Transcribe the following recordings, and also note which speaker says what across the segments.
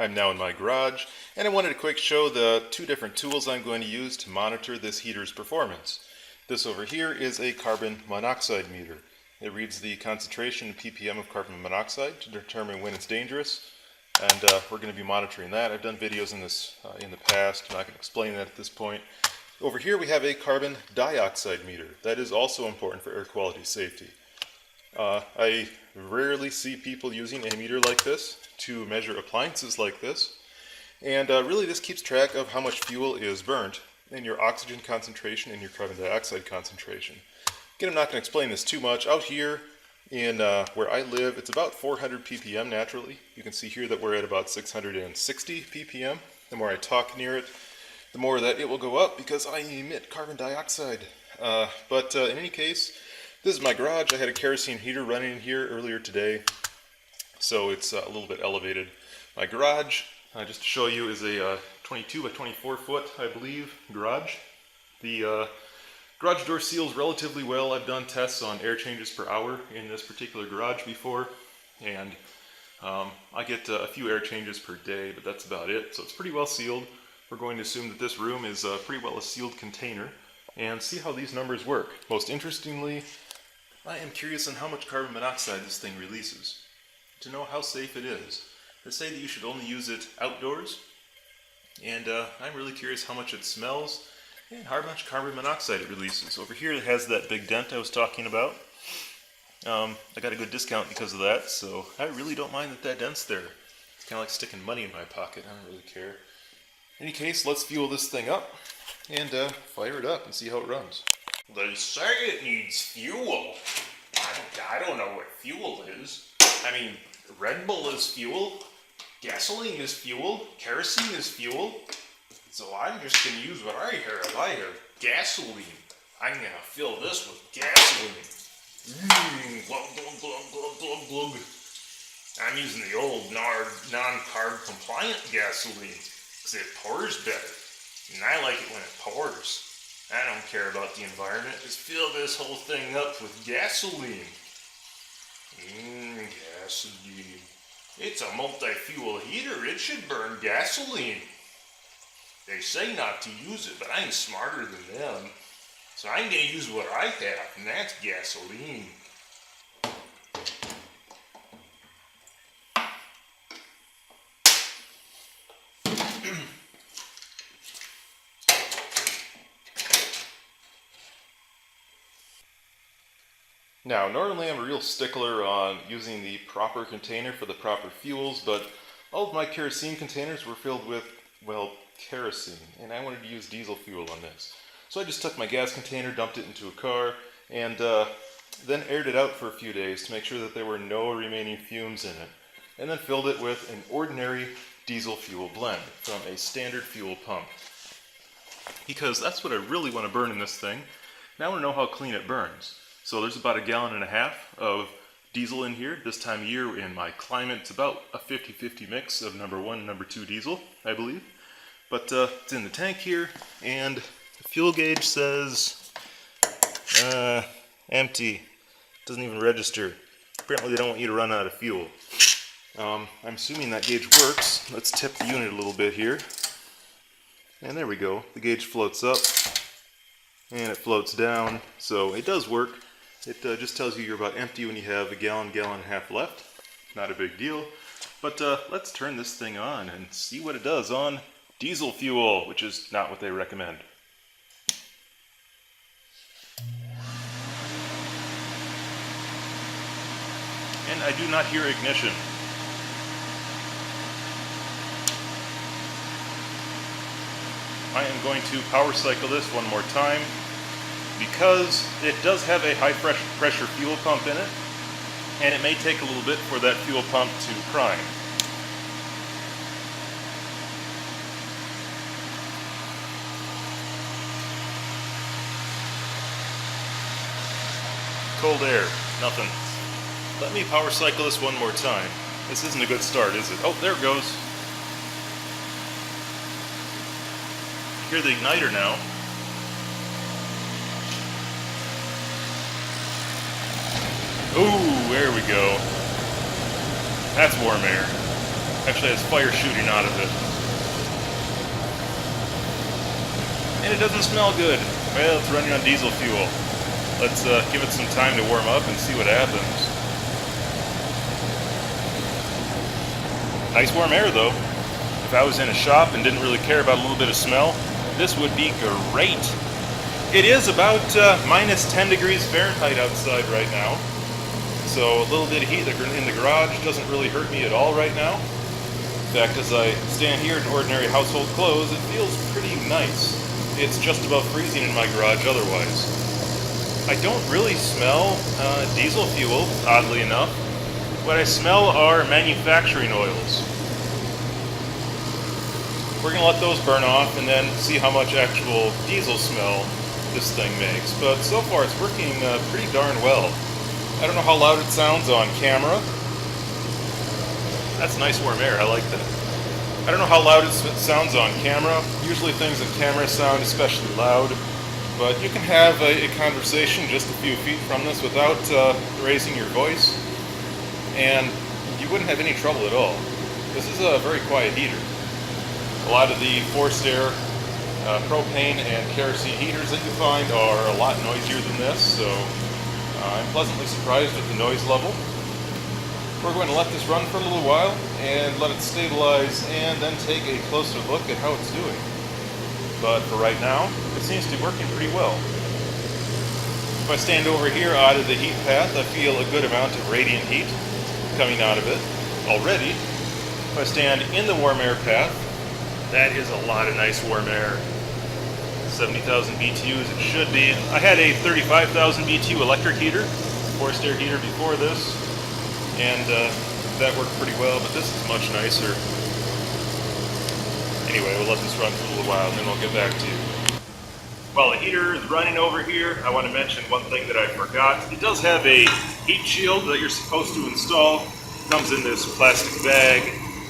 Speaker 1: I'm now in my garage, and I wanted to quick show the two different tools I'm going to use to monitor this heater's performance. This over here is a carbon monoxide meter. It reads the concentration and ppm of carbon monoxide to determine when it's dangerous, and we're going to be monitoring that. I've done videos on this in the past. I'm not going to explain that at this point. Over here we have a carbon dioxide meter. That is also important for air quality safety. I rarely see people using a meter like this to measure appliances like this, and really this keeps track of how much fuel is burnt and your oxygen concentration and your carbon dioxide concentration. Again, I'm not going to explain this too much. Out here in where I live, it's about 400 ppm naturally. You can see here that we're at about 660 ppm. The more I talk near it, the more that it will go up because I emit carbon dioxide. But in any case, this is my garage. I had a kerosene heater running in here earlier today, so it's a little bit elevated. My garage, just to show you, is a 22 by 24 foot, I believe, garage. The garage door seals relatively well. I've done tests on air changes per hour in this particular garage before, and I get a few air changes per day, but that's about it. So it's pretty well sealed. We're going to assume that this room is pretty well a sealed container and see how these numbers work. Most interestingly, I am curious on how much carbon monoxide this thing releases, to know how safe it is. They say that you should only use it outdoors, and I'm really curious how much it smells and how much carbon monoxide it releases. Over here it has that big dent I was talking about. I got a good discount because of that, so I really don't mind that dent's there. It's kind of like sticking money in my pocket. I don't really care. In any case, let's fuel this thing up and fire it up and see how it runs.
Speaker 2: They say it needs fuel. I don't know what fuel is. I mean, Red Bull is fuel, gasoline is fuel, kerosene is fuel. So I'm just going to use what I hear. If I hear gasoline, I'm going to fill this with gasoline. Glug, glug, glug, glug, glug, glug. I'm using the old non-carb compliant gasoline because it pours better. And I like it when it pours. I don't care about the environment. Just fill this whole thing up with gasoline. Gasoline. It's a multi-fuel heater. It should burn gasoline. They say not to use it, but I'm smarter than them. So I'm going to use what I have, and that's gasoline.
Speaker 1: Now, normally I'm a real stickler on using the proper container for the proper fuels, but all of my kerosene containers were filled with, well, kerosene, and I wanted to use diesel fuel on this. So I just took my gas container, dumped it into a car, and then aired it out for a few days to make sure that there were no remaining fumes in it, and then filled it with an ordinary diesel fuel blend from a standard fuel pump. Because that's what I really want to burn in this thing. Now I want to know how clean it burns. So there's about 1.5 gallons of diesel in here. This time of year in my climate, it's about a 50-50 mix of number 1 and number 2 diesel, I believe. But it's in the tank here, and the fuel gauge says empty. Doesn't even register. Apparently they don't want you to run out of fuel. I'm assuming that gauge works. Let's tip the unit a little bit here. And there we go. The gauge floats up, and it floats down, so it does work. It just tells you you're about empty when you have 1 gallon, 1.5 gallons left. Not a big deal. But let's turn this thing on and see what it does on diesel fuel, which is not what they recommend. And I do not hear ignition. I am going to power cycle this one more time because it does have a high pressure fuel pump in it, and it may take a little bit for that fuel pump to prime. Cold air, nothing. Let me power cycle this one more time. This isn't a good start, is it? Oh, there it goes. Hear the igniter now. Ooh, there we go. That's warm air. Actually has fire shooting out of it. And it doesn't smell good. Well, it's running on diesel fuel. Let's give it some time to warm up and see what happens. Nice warm air though. If I was in a shop and didn't really care about a little bit of smell, this would be great. It is about minus 10 degrees Fahrenheit outside right now. So a little bit of heat in the garage doesn't really hurt me at all right now. In fact, as I stand here in ordinary household clothes, it feels pretty nice. It's just above freezing in my garage otherwise. I don't really smell diesel fuel, oddly enough. What I smell are manufacturing oils. We're going to let those burn off and then see how much actual diesel smell this thing makes. But so far it's working pretty darn well. I don't know how loud it sounds on camera. That's nice warm air, I like that. I don't know how loud it sounds on camera. Usually things on camera sound especially loud. But you can have a conversation just a few feet from this without raising your voice. And you wouldn't have any trouble at all. This is a very quiet heater. A lot of the forced air propane and kerosene heaters that you find are a lot noisier than this, so I'm pleasantly surprised with the noise level. We're going to let this run for a little while and let it stabilize and then take a closer look at how it's doing. But for right now, it seems to be working pretty well. If I stand over here out of the heat path, I feel a good amount of radiant heat coming out of it already. If I stand in the warm air path, that is a lot of nice warm air. 70,000 BTUs it should be. I had a 35,000 BTU electric heater, forced air heater before this, and that worked pretty well, but this is much nicer. Anyway, we'll let this run for a little while and then we'll get back to you. While the heater is running over here, I want to mention one thing that I forgot. It does have a heat shield that you're supposed to install. It comes in this plastic bag,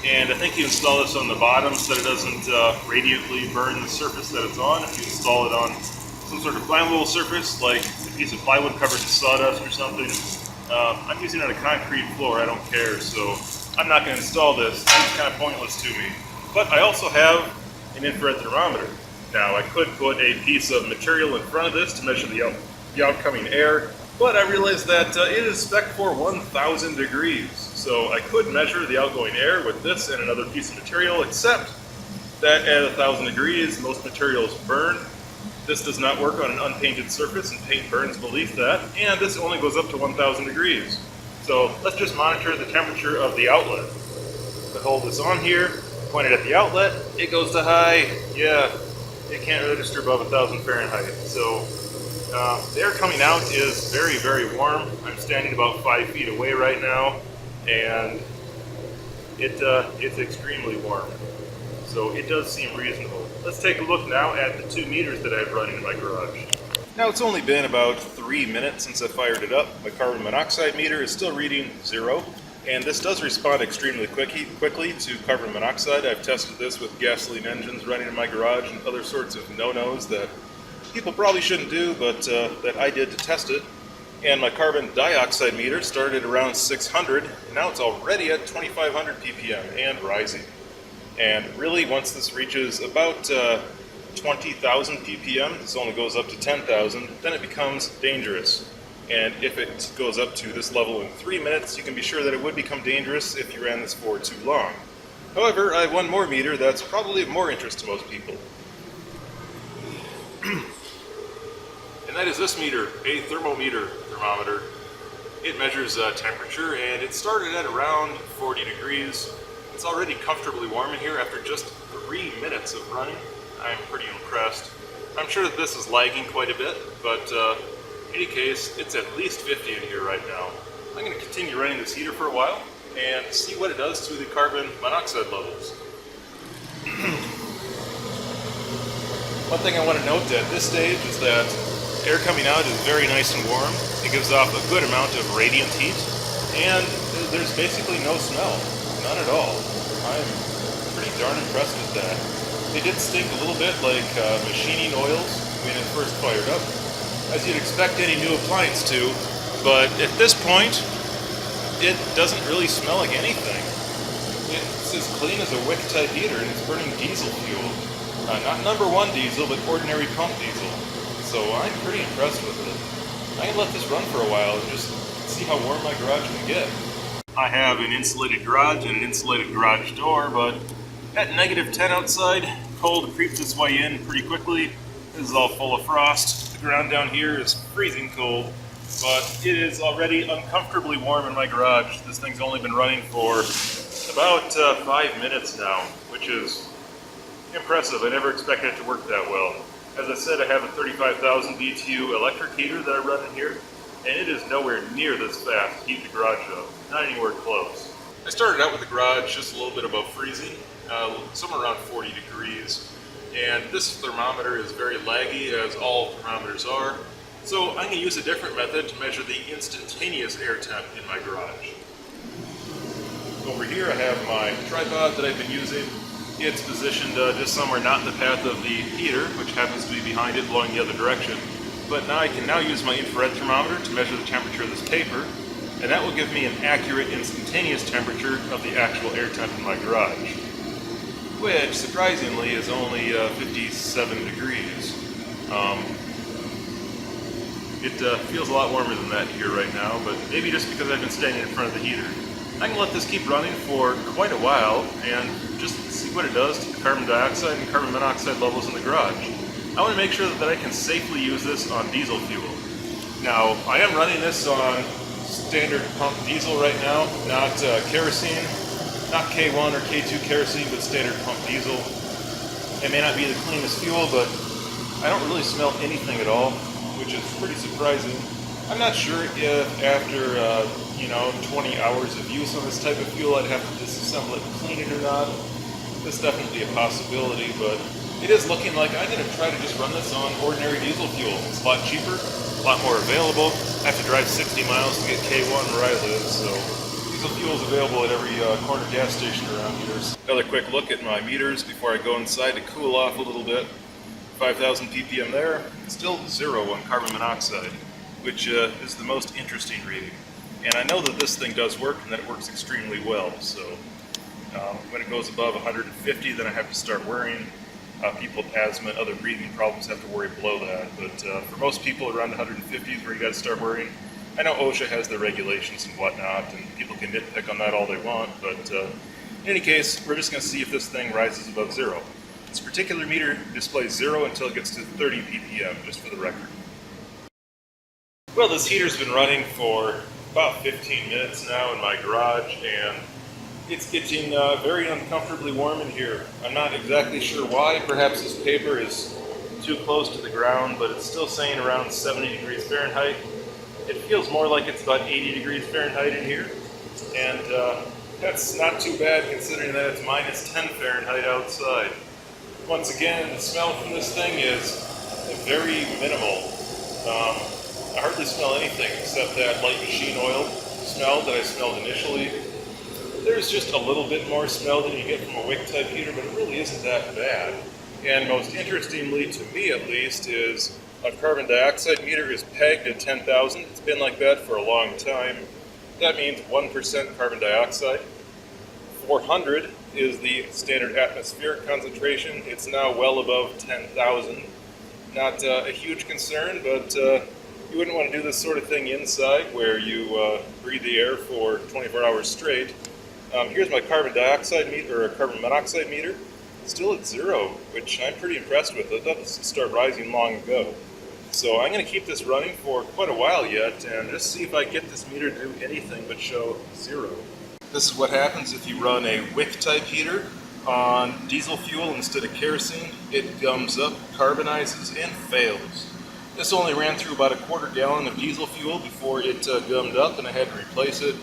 Speaker 1: and I think you install this on the bottom so that it doesn't radiantly burn the surface that it's on. If you install it on some sort of flammable surface, like a piece of plywood covered in sawdust or something, I'm using it on a concrete floor, I don't care, so I'm not going to install this. It's kind of pointless to me. But I also have an infrared thermometer. Now, I could put a piece of material in front of this to measure the outcoming air, but I realized that it is spec for 1,000 degrees. So I could measure the outgoing air with this and another piece of material, except that at 1,000 degrees, most materials burn. This does not work on an unpainted surface, and paint burns beneath that, and this only goes up to 1,000 degrees. So let's just monitor the temperature of the outlet. I hold this on here, point it at the outlet, it goes to high. Yeah, it can't register above 1,000 Fahrenheit. So the air coming out is very, very warm. I'm standing about 5 feet away right now, and it's extremely warm. So it does seem reasonable. Let's take a look now at the 2 meters that I have running in my garage. Now it's only been about 3 minutes since I fired it up. My carbon monoxide meter is still reading 0. And this does respond extremely quickly to carbon monoxide. I've tested this with gasoline engines running in my garage and other sorts of no-nos that people probably shouldn't do, but that I did to test it. And my carbon dioxide meter started around 600, and now it's already at 2,500 ppm and rising. And really, once this reaches about 20,000 ppm, this only goes up to 10,000, then it becomes dangerous. And if it goes up to this level in 3 minutes, you can be sure that it would become dangerous if you ran this for too long. However, I have one more meter that's probably of more interest to most people. And that is this meter, a thermometer thermometer. It measures temperature, and it started at around 40 degrees. It's already comfortably warm in here after just 3 minutes of running. I'm pretty impressed. I'm sure that this is lagging quite a bit, but in any case, it's at least 50 in here right now. I'm going to continue running this heater for a while and see what it does to the carbon monoxide levels. One thing I want to note at this stage is that air coming out is very nice and warm. It gives off a good amount of radiant heat, and there's basically no smell. None at all. I'm pretty darn impressed with that. They did stink a little bit like machining oils when it first fired up, as you'd expect any new appliance to, but at this point, it doesn't really smell like anything. It looks as clean as a wick type heater, and it's burning diesel fuel. Not number one diesel, but ordinary pump diesel. So I'm pretty impressed with it. I can let this run for a while and just see how warm my garage can get. I have an insulated garage and an insulated garage door, but at -10 outside, cold creeps its way in pretty quickly. This is all full of frost. The ground down here is freezing cold, but it is already uncomfortably warm in my garage. This thing's only been running for about 5 minutes now, which is impressive. I never expected it to work that well. As I said, I have a 35,000 BTU electric heater that I run in here, and it is nowhere near this fast to heat the garage up. Not anywhere close. I started out with the garage just a little bit above freezing, somewhere around 40 degrees. And this thermometer is very laggy, as all thermometers are. So I'm going to use a different method to measure the instantaneous air temp in my garage. Over here I have my tripod that I've been using. It's positioned just somewhere not in the path of the heater, which happens to be behind it, blowing the other direction. But now I can use my infrared thermometer to measure the temperature of this paper, and that will give me an accurate instantaneous temperature of the actual air temp in my garage, which surprisingly is only 57 degrees. It feels a lot warmer than that here right now, but maybe just because I've been standing in front of the heater. I can let this keep running for quite a while and just see what it does to the carbon dioxide and carbon monoxide levels in the garage. I want to make sure that I can safely use this on diesel fuel. Now, I am running this on standard pump diesel right now, not kerosene, not K1 or K2 kerosene, but standard pump diesel. It may not be the cleanest fuel, but I don't really smell anything at all, which is pretty surprising. I'm not sure if after 20 hours of use on this type of fuel I'd have to disassemble it and clean it or not. That's definitely a possibility, but it is looking like I'm going to try to just run this on ordinary diesel fuel. It's a lot cheaper, a lot more available. I have to drive 60 miles to get K1 where I live, so diesel fuel is available at every corner gas station around here. Another quick look at my meters before I go inside to cool off a little bit. 5,000 ppm there, still 0 on carbon monoxide, which is the most interesting reading. And I know that this thing does work and that it works extremely well, so when it goes above 150, then I have to start worrying. People with asthma and other breathing problems have to worry below that, but for most people around 150 is where you got to start worrying. I know OSHA has their regulations and whatnot, and people can nitpick on that all they want, but in any case, we're just going to see if this thing rises above 0. This particular meter displays 0 until it gets to 30 ppm, just for the record. Well, this heater's been running for about 15 minutes now in my garage, and it's getting very uncomfortably warm in here. I'm not exactly sure why. Perhaps this paper is too close to the ground, but it's still saying around 70 degrees Fahrenheit. It feels more like it's about 80 degrees Fahrenheit in here, and that's not too bad considering that it's -10 Fahrenheit outside. Once again, the smell from this thing is very minimal. I hardly smell anything except that light machine oil smell that I smelled initially. There's just a little bit more smell than you get from a wick type heater, but it really isn't that bad. And most interestingly, to me at least, is a carbon dioxide meter is pegged at 10,000. It's been like that for a long time. That means 1% carbon dioxide. 400 is the standard atmospheric concentration. It's now well above 10,000. Not a huge concern, but you wouldn't want to do this sort of thing inside where you breathe the air for 24 hours straight. Here's my carbon dioxide meter, or carbon monoxide meter. Still at 0, which I'm pretty impressed with. I thought this would start rising long ago. So I'm going to keep this running for quite a while yet and just see if I get this meter to do anything but show 0. This is what happens if you run a wick type heater on diesel fuel instead of kerosene. It gums up, carbonizes, and fails. This only ran through about a quarter gallon of diesel fuel before it gummed up and I had to replace it.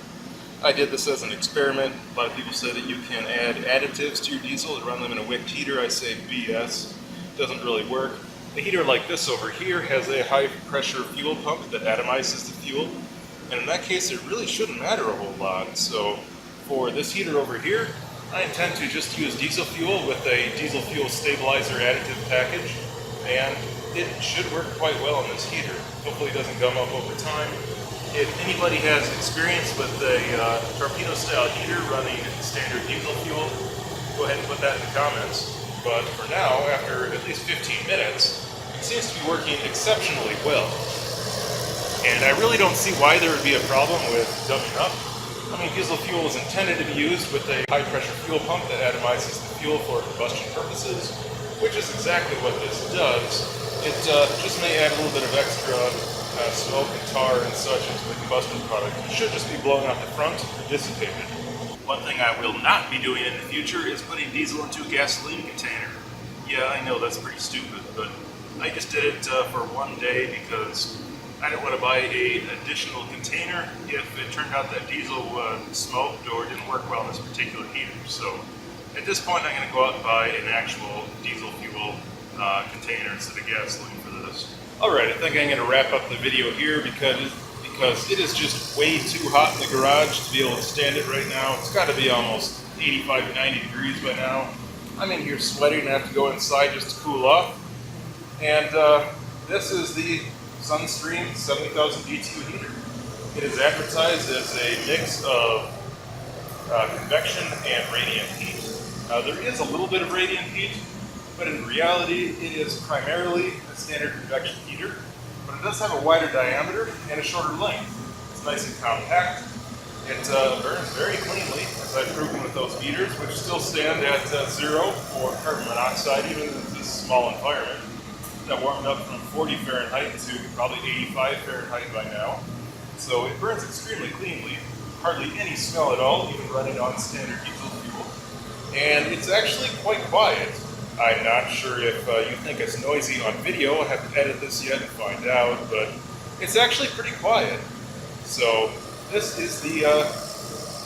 Speaker 1: I did this as an experiment. A lot of people say that you can add additives to your diesel and run them in a wick heater. I say BS. It doesn't really work. A heater like this over here has a high pressure fuel pump that atomizes the fuel. And in that case, it really shouldn't matter a whole lot. So for this heater over here, I intend to just use diesel fuel with a diesel fuel stabilizer additive package. And it should work quite well on this heater. Hopefully it doesn't gum up over time. If anybody has experience with a torpedo-style heater running standard diesel fuel, go ahead and put that in the comments. But for now, after at least 15 minutes, it seems to be working exceptionally well. And I really don't see why there would be a problem with dumbing up. I mean, diesel fuel is intended to be used with a high-pressure fuel pump that atomizes the fuel for combustion purposes, which is exactly what this does. It just may add a little bit of extra smoke and tar and such into the combustion product. It should just be blown out the front and dissipated. One thing I will not be doing in the future is putting diesel into a gasoline container. Yeah, I know that's pretty stupid, but I just did it for one day because I didn't want to buy an additional container if it turned out that diesel smoked or didn't work well in this particular heater. So at this point, I'm going to go out and buy an actual diesel fuel container instead of gasoline for this. Alright, I think I'm going to wrap up the video here because it is just way too hot in the garage to be able to stand it right now. It's got to be almost 85 to 90 degrees by now. I'm in here sweating and have to go inside just to cool off. And this is the Sunstream 70,000 BTU heater. It is advertised as a mix of convection and radiant heat. There is a little bit of radiant heat, but in reality it is primarily a standard convection heater, but it does have a wider diameter and a shorter length. It's nice and compact. It burns very cleanly, as I've proven with those meters, which still stand at 0 for carbon monoxide, even in this small environment. That warmed up from 40 Fahrenheit to probably 85 Fahrenheit by now. So it burns extremely cleanly, hardly any smell at all, even running on standard diesel fuel. And it's actually quite quiet. I'm not sure if you think it's noisy on video. I haven't edited this yet and find out, but it's actually pretty quiet. So this is the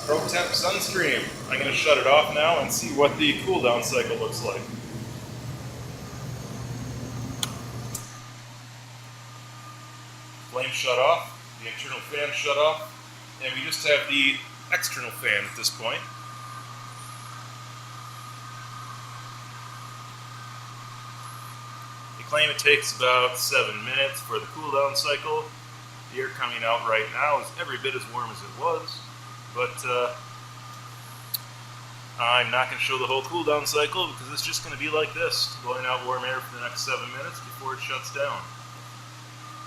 Speaker 1: Protemp Sunstream. I'm going to shut it off now and see what the cool down cycle looks like. Flame shut off, the internal fan shut off, and we just have the external fan at this point. They claim it takes about 7 minutes for the cool down cycle. The air coming out right now is every bit as warm as it was, but I'm not going to show the whole cool down cycle because it's just going to be like this, blowing out warm air for the next 7 minutes before it shuts down.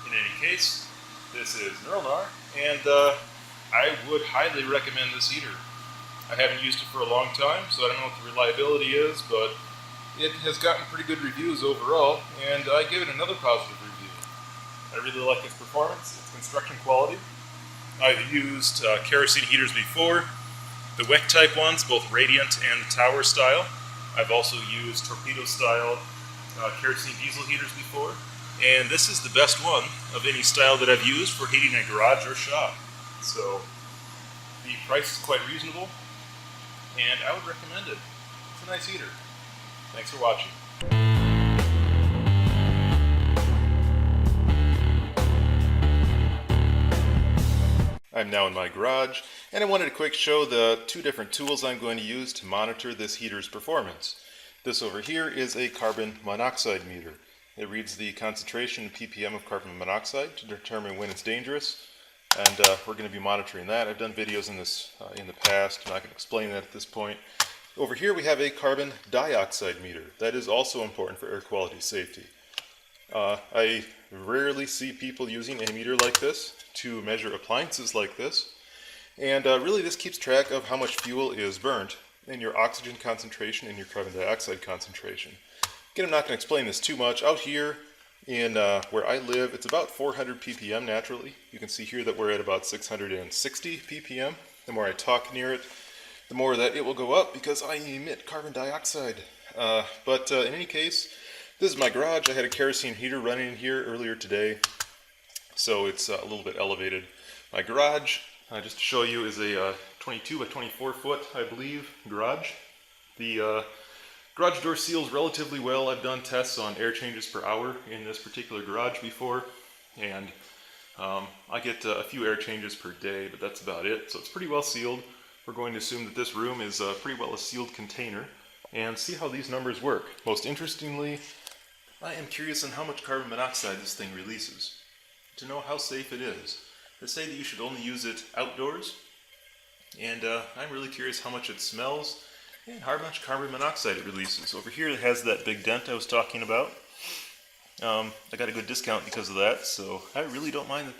Speaker 1: In any case, this is Nurlnar, and I would highly recommend this heater. I haven't used it for a long time, so I don't know what the reliability is, but it has gotten pretty good reviews overall, and I give it another positive review. I really like its performance, its construction quality. I've used kerosene heaters before, the WEC type ones, both radiant and the tower style. I've also used torpedo style kerosene diesel heaters before, and this is the best one of any style that I've used for heating a garage or shop. So the price is quite reasonable, and I would recommend it. It's a nice heater. Thanks for watching. I'm now in my garage, and I wanted to quick show the two different tools I'm going to use to monitor this heater's performance. This over here is a carbon monoxide meter. It reads the concentration in ppm of carbon monoxide to determine when it's dangerous, and we're going to be monitoring that. I've done videos in this in the past, and I can explain that at this point. Over here we have a carbon dioxide meter. That is also important for air quality safety. I rarely see people using a meter like this to measure appliances like this, and really this keeps track of how much fuel is burnt and your oxygen concentration and your carbon dioxide concentration. Again, I'm not going to explain this too much. Out here in where I live, it's about 400 ppm naturally. You can see here that we're at about 660 ppm. The more I talk near it, the more that it will go up because I emit carbon dioxide. But in any case, this is my garage. I had a kerosene heater running in here earlier today, so it's a little bit elevated. My garage, just to show you, is a 22 by 24 foot, I believe, garage. The garage door seals relatively well. I've done tests on air changes per hour in this particular garage before, and I get a few air changes per day, but that's about it. So it's pretty well sealed. We're going to assume that this room is pretty well a sealed container and see how these numbers work. Most interestingly, I am curious on how much carbon monoxide this thing releases, to know how safe it is. They say that you should only use it outdoors, and I'm really curious how much it smells and how much carbon monoxide it releases. Over here it has that big dent I was talking about. I got a good discount because of that, so I really don't mind that.